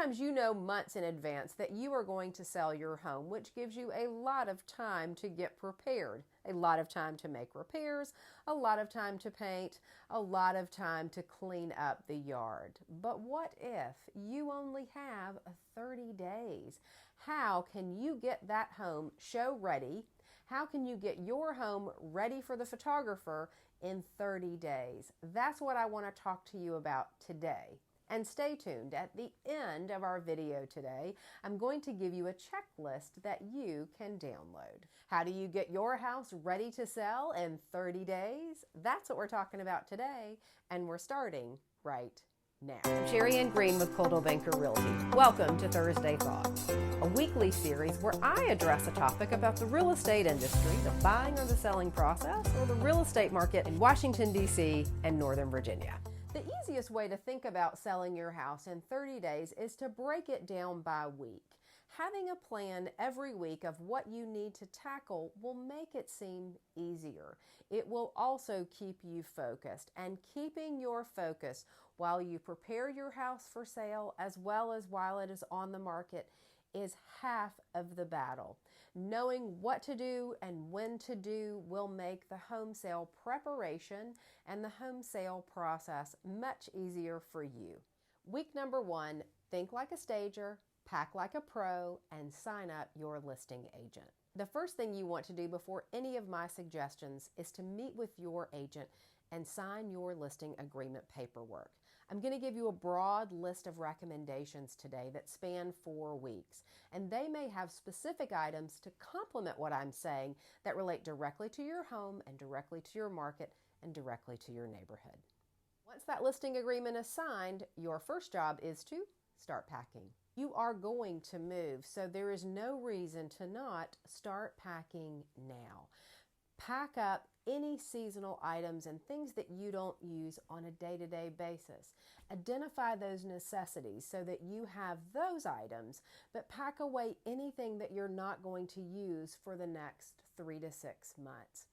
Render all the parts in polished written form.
Sometimes you know months in advance that you are going to sell your home, which gives you a lot of time to get prepared, a lot of time to make repairs, a lot of time to paint, a lot of time to clean up the yard. But what if you only have 30 days? How can you get that home show ready? How can you get your home ready for the photographer in 30 days? That's what I want to talk to you about today. And stay tuned. At the end of our video today, I'm going to give you a checklist that you can download. How do you get your house ready to sell in 30 days? That's what we're talking about today, and we're starting right now. I'm Sherri Green with Coldwell Realty. Welcome to Thursday Thoughts, a weekly series where I address a topic about the real estate industry, the buying or the selling process, or the real estate market in Washington, D.C. and Northern Virginia. The easiest way to think about selling your house in 30 days is to break it down by week. Having a plan every week of what you need to tackle will make it seem easier. It will also keep you focused, and keeping your focus while you prepare your house for sale as well as while it is on the market is half of the battle. Knowing what to do and when to do will make the home sale preparation and the home sale process much easier for you. Week number 1, think like a stager, pack like a pro, and sign up your listing agent. The first thing you want to do before any of my suggestions is to meet with your agent and sign your listing agreement paperwork. I'm going to give you a broad list of recommendations today that span 4 weeks, and they may have specific items to complement what I'm saying that relate directly to your home and directly to your market and directly to your neighborhood. Once that listing agreement is signed, your first job is to start packing. You are going to move, so there is no reason to not start packing now. Pack up any seasonal items and things that you don't use on a day-to-day basis. Identify those necessities so that you have those items, but pack away anything that you're not going to use for the next 3 to 6 months.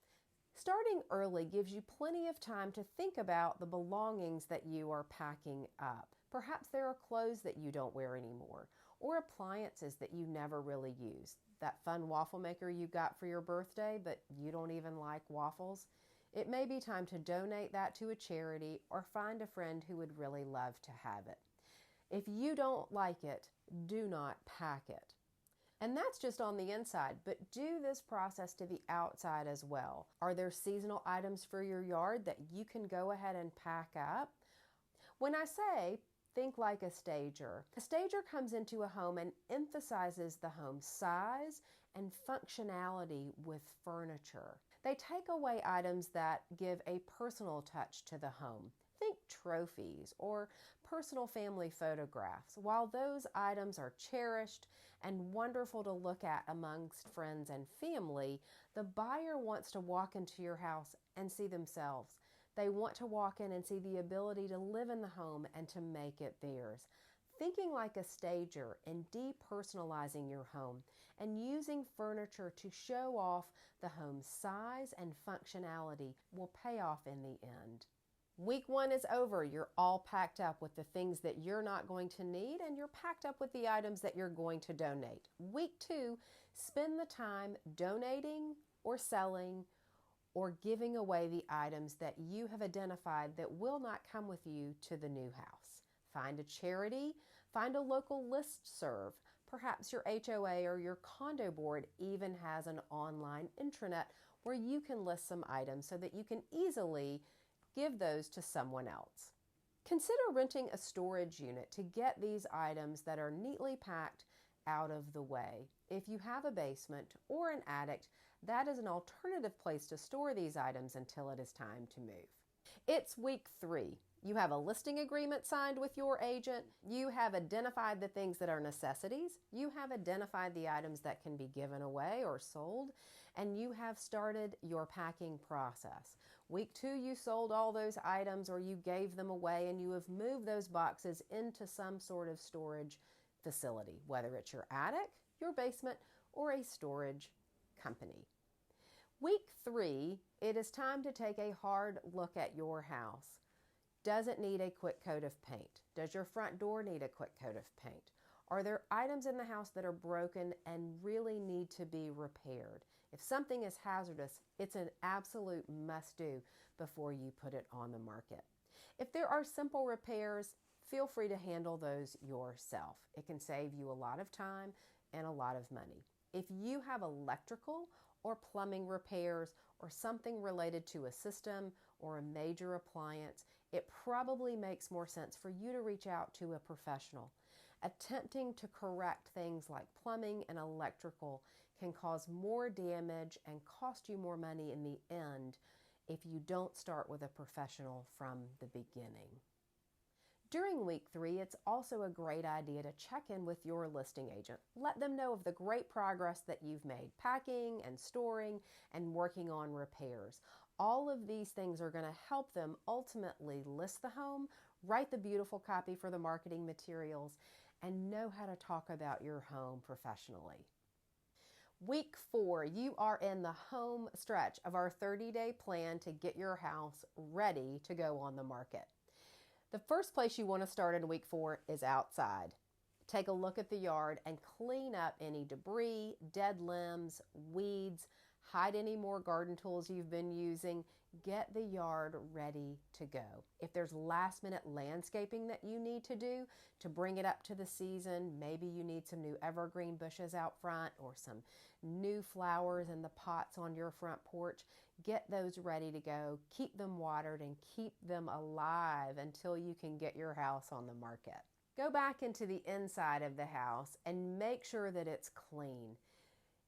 Starting early gives you plenty of time to think about the belongings that you are packing up. Perhaps there are clothes that you don't wear anymore, or appliances that you never really use. That fun waffle maker you got for your birthday, but you don't even like waffles. It may be time to donate that to a charity or find a friend who would really love to have it. If you don't like it, do not pack it. And that's just on the inside, but do this process to the outside as well. Are there seasonal items for your yard that you can go ahead and pack up? When I say think like a stager comes into a home and emphasizes the home's size and functionality with furniture. They take away items that give a personal touch to the home. Think trophies or personal family photographs. While those items are cherished and wonderful to look at amongst friends and family, the buyer wants to walk into your house and see themselves. They want to walk in and see the ability to live in the home and to make it theirs. Thinking like a stager and depersonalizing your home and using furniture to show off the home's size and functionality will pay off in the end. Week 1 is over. You're all packed up with the things that you're not going to need, and you're packed up with the items that you're going to donate. Week 2, spend the time donating or selling or giving away the items that you have identified that will not come with you to the new house. Find a charity, find a local listserv. Perhaps your HOA or your condo board even has an online intranet where you can list some items so that you can easily give those to someone else. Consider renting a storage unit to get these items that are neatly packed out of the way. If you have a basement or an attic, that is an alternative place to store these items until it is time to move. It's week 3. You have a listing agreement signed with your agent. You have identified the things that are necessities. You have identified the items that can be given away or sold, and you have started your packing process. Week 2, you sold all those items or you gave them away, and you have moved those boxes into some sort of storage facility, whether it's your attic, your basement, or a storage company. Week 3, it is time to take a hard look at your house. Does it need a quick coat of paint? Does your front door need a quick coat of paint? Are there items in the house that are broken and really need to be repaired? If something is hazardous, it's an absolute must-do before you put it on the market. If there are simple repairs, feel free to handle those yourself. It can save you a lot of time and a lot of money. If you have electrical or plumbing repairs or something related to a system or a major appliance, it probably makes more sense for you to reach out to a professional. Attempting to correct things like plumbing and electrical can cause more damage and cost you more money in the end if you don't start with a professional from the beginning. During week 3, it's also a great idea to check in with your listing agent. Let them know of the great progress that you've made packing and storing and working on repairs. All of these things are going to help them ultimately list the home, write the beautiful copy for the marketing materials, and know how to talk about your home professionally. Week 4, you are in the home stretch of our 30-day plan to get your house ready to go on the market. The first place you want to start in week 4 is outside. Take a look at the yard and clean up any debris, dead limbs, weeds, hide any more garden tools you've been using. Get the yard ready to go. If there's last minute landscaping that you need to do to bring it up to the season, maybe you need some new evergreen bushes out front or some new flowers in the pots on your front porch, get those ready to go. Keep them watered and keep them alive until you can get your house on the market. Go back into the inside of the house and make sure that it's clean.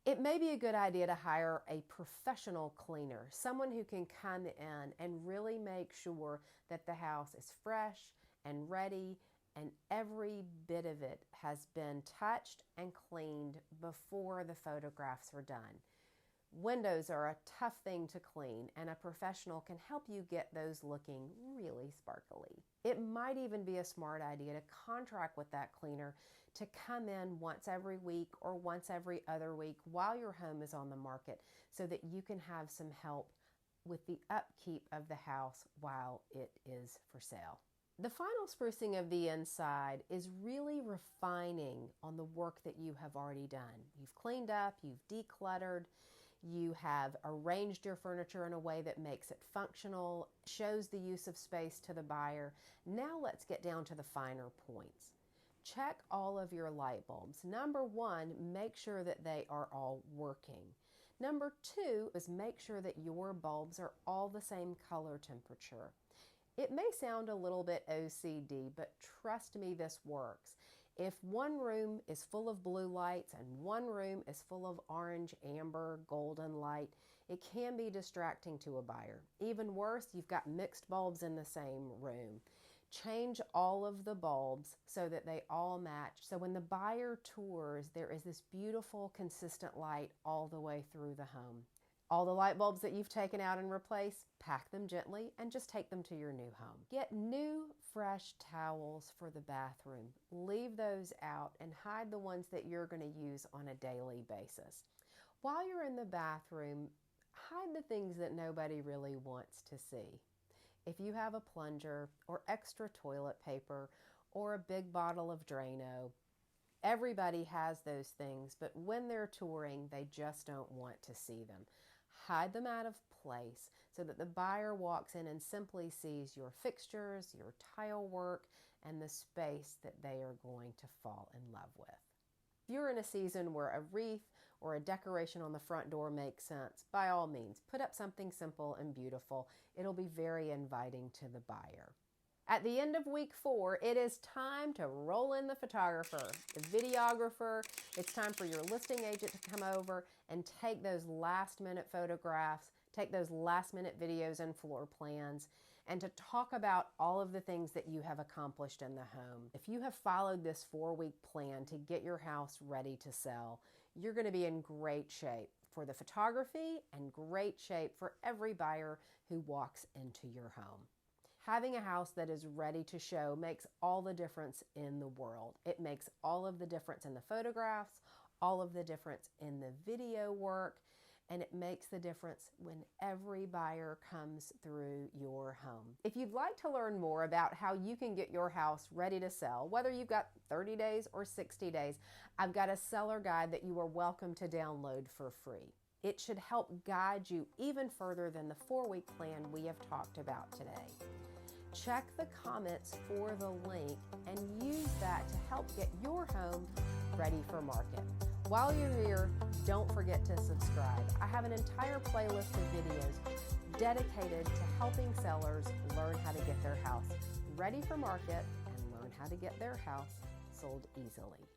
It may be a good idea to hire a professional cleaner, someone who can come in and really make sure that the house is fresh and ready and every bit of it has been touched and cleaned before the photographs are done. Windows are a tough thing to clean, and a professional can help you get those looking really sparkly. It might even be a smart idea to contract with that cleaner to come in once every week or once every other week while your home is on the market so that you can have some help with the upkeep of the house while it is for sale. The final sprucing of the inside is really refining on the work that you have already done. You've cleaned up, you've decluttered, you have arranged your furniture in a way that makes it functional, shows the use of space to the buyer. Now let's get down to the finer points. Check all of your light bulbs. Number 1, make sure that they are all working. Number 2 is make sure that your bulbs are all the same color temperature. It may sound a little bit OCD, but trust me, this works. If one room is full of blue lights and one room is full of orange, amber, golden light, it can be distracting to a buyer. Even worse, you've got mixed bulbs in the same room. Change all of the bulbs so that they all match. So when the buyer tours, there is this beautiful, consistent light all the way through the home. All the light bulbs that you've taken out and replaced, pack them gently and just take them to your new home. Get new, fresh towels for the bathroom. Leave those out and hide the ones that you're going to use on a daily basis. While you're in the bathroom, hide the things that nobody really wants to see. If you have a plunger or extra toilet paper or a big bottle of Drano, everybody has those things, but when they're touring, they just don't want to see them. Hide them out of place so that the buyer walks in and simply sees your fixtures, your tile work, and the space that they are going to fall in love with. If you're in a season where a wreath or a decoration on the front door makes sense, by all means, put up something simple and beautiful. It'll be very inviting to the buyer. At the end of week 4, it is time to roll in the photographer, the videographer. It's time for your listing agent to come over and take those last-minute photographs, take those last-minute videos and floor plans, and to talk about all of the things that you have accomplished in the home. If you have followed this 4-week plan to get your house ready to sell, you're going to be in great shape for the photography and great shape for every buyer who walks into your home. Having a house that is ready to show makes all the difference in the world. It makes all of the difference in the photographs, all of the difference in the video work, and it makes the difference when every buyer comes through your home. If you'd like to learn more about how you can get your house ready to sell, whether you've got 30 days or 60 days, I've got a seller guide that you are welcome to download for free. It should help guide you even further than the 4-week plan we have talked about today. Check the comments for the link and use that to help get your home ready for market. While you're here, don't forget to subscribe. I have an entire playlist of videos dedicated to helping sellers learn how to get their house ready for market and learn how to get their house sold easily.